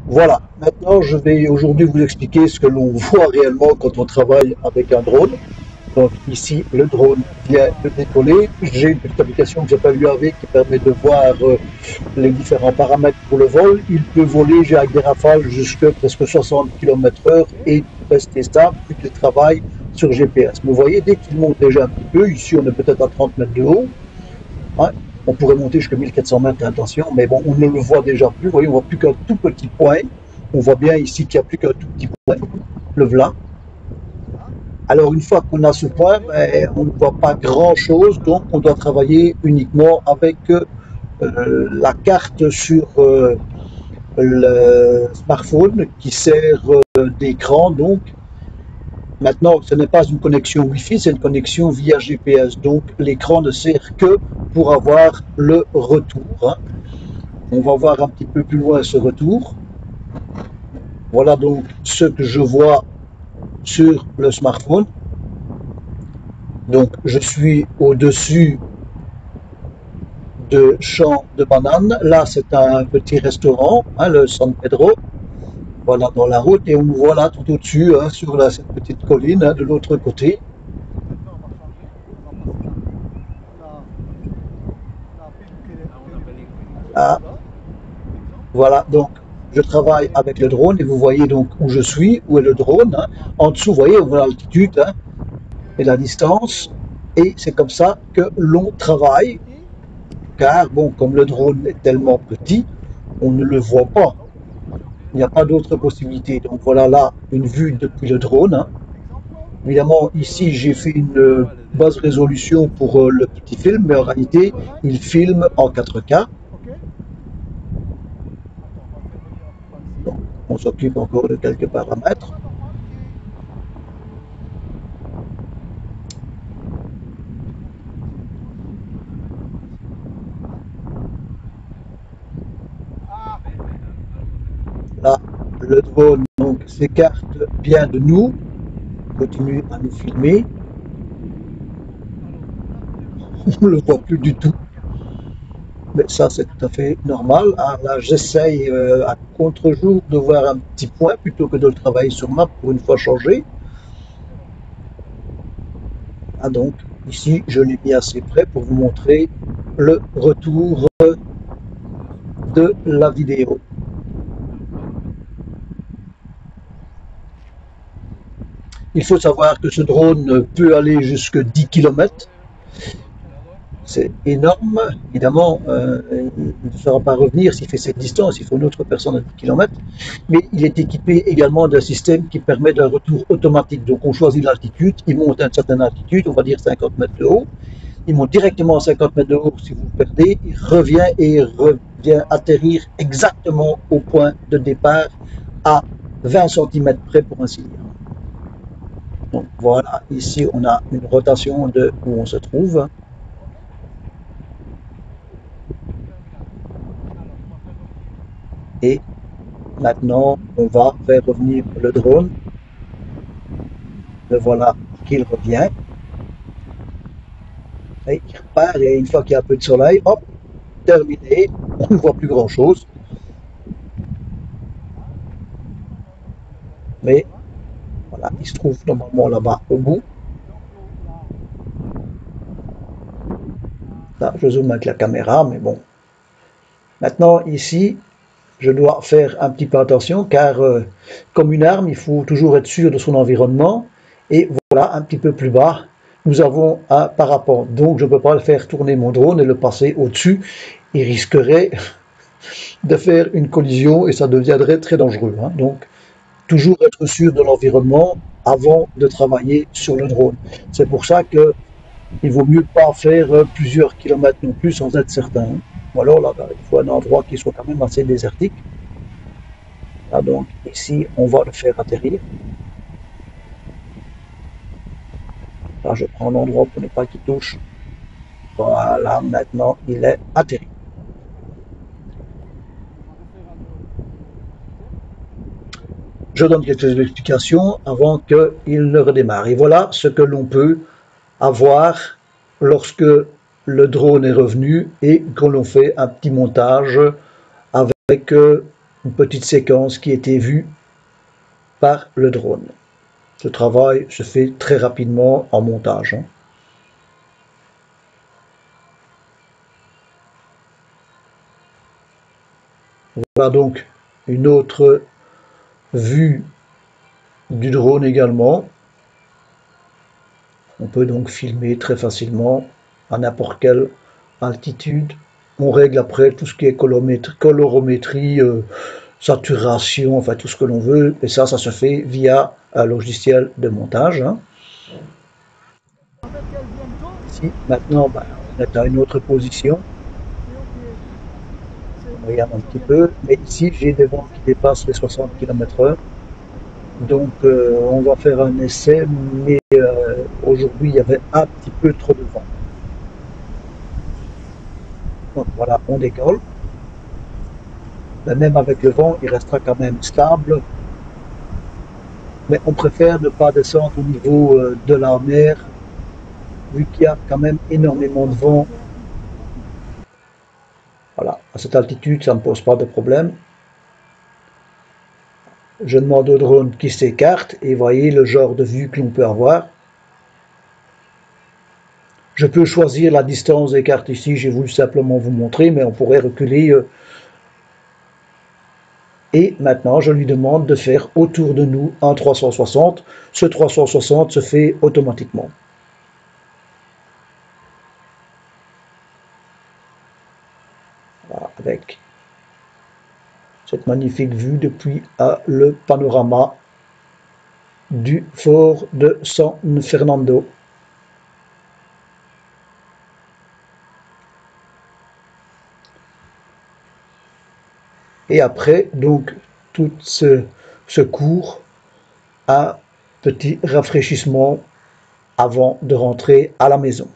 Voilà, maintenant je vais aujourd'hui vous expliquer ce que l'on voit réellement quand on travaille avec un drone. Donc ici, le drone vient de décoller. J'ai une petite application que j'appelle UAV qui permet de voir les différents paramètres pour le vol. Il peut voler avec des rafales jusqu'à presque 60 km/h et rester stable, plus de travail sur GPS. Mais vous voyez, dès qu'il monte déjà un petit peu, ici on est peut-être à 30 mètres de haut, hein, on pourrait monter jusqu'à 1400 mètres d'attention, mais bon, on ne le voit déjà plus. Vous voyez, on voit plus qu'un tout petit point. On voit bien ici qu'il n'y a plus qu'un tout petit point, le voilà. Alors une fois qu'on a ce point, ben, on ne voit pas grand-chose, donc on doit travailler uniquement avec la carte sur le smartphone qui sert d'écran. Donc maintenant, ce n'est pas une connexion Wi-Fi, c'est une connexion via GPS. Donc l'écran ne sert que pour avoir le retour, hein. On va voir un petit peu plus loin ce retour. Voilà donc ce que je vois sur le smartphone. Donc je suis au-dessus de champs de bananes. Là, c'est un petit restaurant, hein, le San Pedro. Voilà, dans la route. Et on nous voit là tout au-dessus, hein, sur cette petite colline, hein, de l'autre côté. Ah, voilà, donc je travaille avec le drone et vous voyez donc où je suis, où est le drone, hein. En dessous, vous voyez, on voit l'altitude, hein, et la distance. Et c'est comme ça que l'on travaille. Car, bon, comme le drone est tellement petit, on ne le voit pas. Il n'y a pas d'autre possibilité. Donc voilà là une vue depuis le drone, hein. Évidemment, ici j'ai fait une basse résolution pour le petit film, mais en réalité, il filme en 4K. Donc, on s'occupe encore de quelques paramètres. Là, le drone s'écarte bien de nous, continue à nous filmer. On ne le voit plus du tout. Mais ça, c'est tout à fait normal, hein. Là, j'essaye à contre-jour de voir un petit point plutôt que de le travailler sur map pour une fois changé. Ah, donc, ici, je l'ai mis assez près pour vous montrer le retour de la vidéo. Il faut savoir que ce drone peut aller jusqu'à 10 km. C'est énorme. Évidemment, il ne saura pas revenir s'il fait cette distance, il faut une autre personne à 10 km. Mais il est équipé également d'un système qui permet un retour automatique. Donc on choisit l'altitude, il monte à une certaine altitude, on va dire 50 mètres de haut. Il monte directement à 50 mètres de haut si vous le perdez, il revient et il revient atterrir exactement au point de départ à 20 cm près pour ainsi dire. Donc voilà, ici on a une rotation de où on se trouve. Et maintenant, on va faire revenir le drone. Le voilà qu'il revient. Et il repart et une fois qu'il y a un peu de soleil, hop, terminé. On ne voit plus grand chose. Mais voilà, il se trouve normalement là-bas au bout. Là, je zoome avec la caméra, mais bon. Maintenant, ici, je dois faire un petit peu attention car comme une arme, il faut toujours être sûr de son environnement. Et voilà, un petit peu plus bas, nous avons un parapente. Donc je ne peux pas le faire tourner mon drone et le passer au-dessus. Il risquerait de faire une collision et ça deviendrait très dangereux, hein. Donc toujours être sûr de l'environnement avant de travailler sur le drone. C'est pour ça que il vaut mieux pas faire plusieurs kilomètres non plus sans être certain, hein. Ou alors là, il faut un endroit qui soit quand même assez désertique. Là, donc ici, on va le faire atterrir. Là, je prends l'endroit pour ne pas qu'il touche. Voilà, maintenant, il est atterri. Je donne quelques explications avant qu'il ne redémarre. Et voilà ce que l'on peut avoir lorsque le drone est revenu et que l'on fait un petit montage avec une petite séquence qui était vue par le drone. Ce travail se fait très rapidement en montage, hein. Voilà donc une autre vue du drone également. On peut donc filmer très facilement à n'importe quelle altitude. On règle après tout ce qui est colorométrie, saturation, enfin tout ce que l'on veut. Et ça se fait via un logiciel de montage, hein. Ici, maintenant, ben, on est à une autre position. On regarde un petit peu. Mais ici, j'ai des vents qui dépassent les 60 km/h. Donc, on va faire un essai, mais aujourd'hui, il y avait un petit peu trop de vent. Donc voilà, on décolle. Mais même avec le vent, il restera quand même stable. Mais on préfère ne pas descendre au niveau de la mer, vu qu'il y a quand même énormément de vent. Voilà, à cette altitude, ça ne pose pas de problème. Je demande au drone qui s'écarte et voyez le genre de vue que l'on peut avoir. Je peux choisir la distance d'écart ici, j'ai voulu simplement vous montrer, mais on pourrait reculer. Et maintenant, je lui demande de faire autour de nous un 360. Ce 360 se fait automatiquement. Voilà, avec cette magnifique vue depuis le panorama du fort de San Fernando. Et après, donc, tout ce cours, un petit rafraîchissement avant de rentrer à la maison.